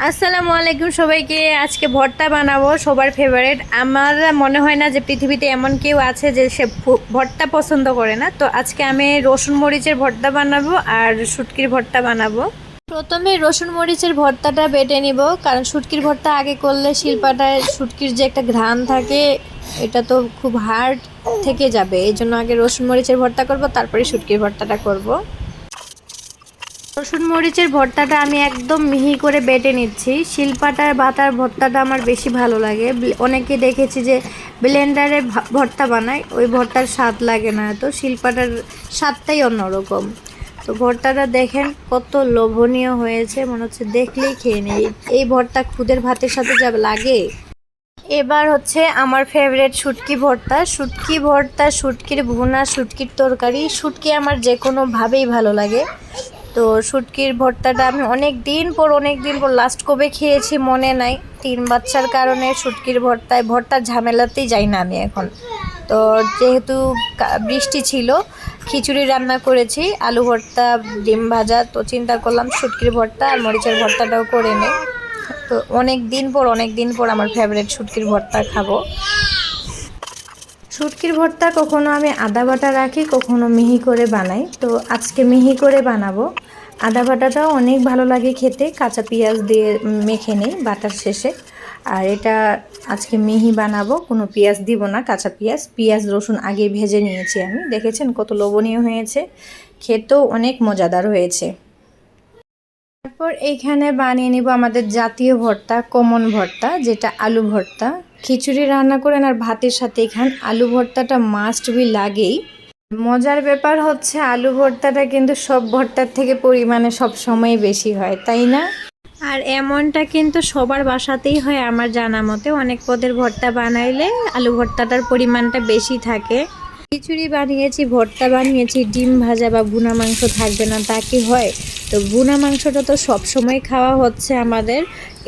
আসসালামু আলাইকুম সবাইকে। আজকে ভর্তা বানাবো, সবার ফেভারিট। আমার মনে হয় না যে পৃথিবীতে এমন কেউ আছে যে সে ভর্তা পছন্দ করে না। তো আজকে আমি রসুন মরিচের ভর্তা বানাবো আর শুটকির ভর্তা বানাবো। প্রথমে রসুন মরিচের ভর্তাটা বেটে নিব, কারণ শুটকির ভর্তা আগে করলে শিলপাটায় শুটকির যে একটা ঘ্রাণ থাকে এটা তো খুব হার্ড থেকে যাবে। এই জন্য আগে রসুন মরিচের ভর্তা করব, তারপরে শুটকির ভর্তাটা করব। রসুন মরিচের ভর্তাটা আমি একদম মিহি করে বেটে নিচ্ছি। শিলপাটার বাটার ভর্তাটা আমার বেশি ভালো লাগে। অনেকে দেখেছি যে ব্লেন্ডারে ভর্তা বানায়, ওই ভর্তার স্বাদ লাগে না, তো শিলপাটার স্বাদটাই অন্যরকম। তো ভর্তাটা দেখেন কত লোভনীয় হয়েছে, মনে হচ্ছে দেখলেই খেয়ে নেই। এই ভর্তা খুদের ভাতের সাথে যা লাগে। এবার হচ্ছে আমার ফেভারিট শুটকি ভর্তা। শুটকি ভর্তা, শুটকির ভুনা, শুটকির তরকারি, শুটকি আমার যে কোনোভাবেই ভালো লাগে। তো শুটকির ভর্তাটা আমি অনেক দিন পর লাস্ট কবে খেয়েছি মনে নাই। 3 বাচ্চার কারণে শুটকির ভর্তার ঝামেলাতেই যাই না আমি এখন। তো যেহেতু বৃষ্টি ছিল, খিচুড়ি রান্না করেছি, আলু ভর্তা, ডিম ভাজা, তো চিন্তা করলাম শুটকির ভর্তা আর মরিচের ভর্তাটাও করে নেই। তো অনেক দিন পর আমার ফেভারিট শুটকির ভর্তা খাবো। শুটকির ভর্তা কখনো আমি আদা বাটা রাখি, কখনো মিহি করে বানাই। তো আজকে মিহি করে বানাবো। আদা বাটাটাও অনেক ভালো লাগে খেতে, কাঁচা পেঁয়াজ দিয়ে মেখে নিই বাটার শেষে। আর এটা আজকে মিহি বানাবো, কোনো পেঁয়াজ দিব না, কাঁচা পেঁয়াজ রসুন আগে ভেজে নিয়েছি আমি। দেখেছেন কত লোভনীয় হয়েছে, খেতেও অনেক মজাদার হয়েছে। তারপর এইখানে বানিয়ে নিব আমাদের জাতীয় ভর্তা, কমন ভর্তা, যেটা আলু ভর্তা। খিচুড়ি রান্না করেন আর ভাতের সাথে এখানে আলু ভর্তাটা মাস্ট বি লাগেই। মজার ব্যাপার হচ্ছে আলু ভর্তাটা কিন্তু সব ভর্তার থেকে পরিমাণে সব সময় বেশি হয়, তাই না? আর এমনটা কিন্তু সবার বাসাতেই হয় আমার জানা মতে। অনেক পদের ভর্তা বানাইলে আলু ভর্তাটার পরিমাণটা বেশি থাকে। খিচুড়ি বানিয়েছি, ভর্তা বানিয়েছি, ডিম ভাজা বা ভুনা মাংস থাকবে না তা কি হয়? তো ভুনা মাংসটা তো সব সময় খাওয়া হচ্ছে আমাদের,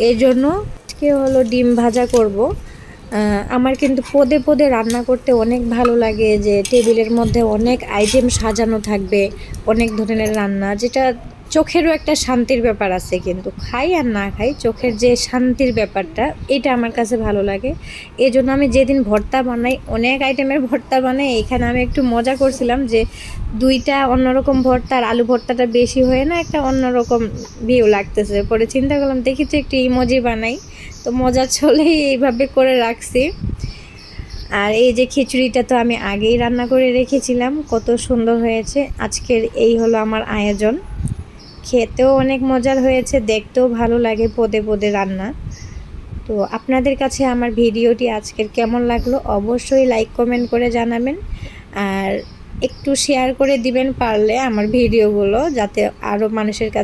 এই জন্য আজকে হলো ডিম ভাজা করব। আমার কিন্তু পদে পদে রান্না করতে অনেক ভালো লাগে, যে টেবিলের মধ্যে অনেক আইটেম সাজানো থাকবে, অনেক ধরনের রান্না, যেটা চোখেরও একটা শান্তির ব্যাপার আছে। কিন্তু খাই আর না খাই, চোখের যে শান্তির ব্যাপারটা, এটা আমার কাছে ভালো লাগে। এই জন্য আমি যেদিন ভর্তা বানাই, অনেক আইটেমের ভর্তা বানাই। এখানে আমি একটু মজা করছিলাম যে 2টা অন্যরকম ভর্তা আর আলু ভর্তাটা বেশি হয়ে না একটা অন্যরকম ভিউ লাগতেছে। পরে চিন্তা করলাম দেখি তো একটু ইমোজি বানাই, তো মজা চলেই এইভাবে করে রাখছি। আর এই যে খিচুড়িটা তো আমি আগেই রান্না করে রেখেছিলাম, কত সুন্দর হয়েছে। আজকের এই হলো আমার আয়োজন। খেতেও অনেক মজার হয়েছে, দেখতেও ভালো লাগে, পদে পদে রান্না। তো আপনাদের কাছে আমার ভিডিওটি আজকের কেমন লাগলো অবশ্যই লাইক কমেন্ট করে জানাবেন, আর একটু শেয়ার করে দিবেন পারলে আমার ভিডিওগুলো, যাতে আরও মানুষের কাছে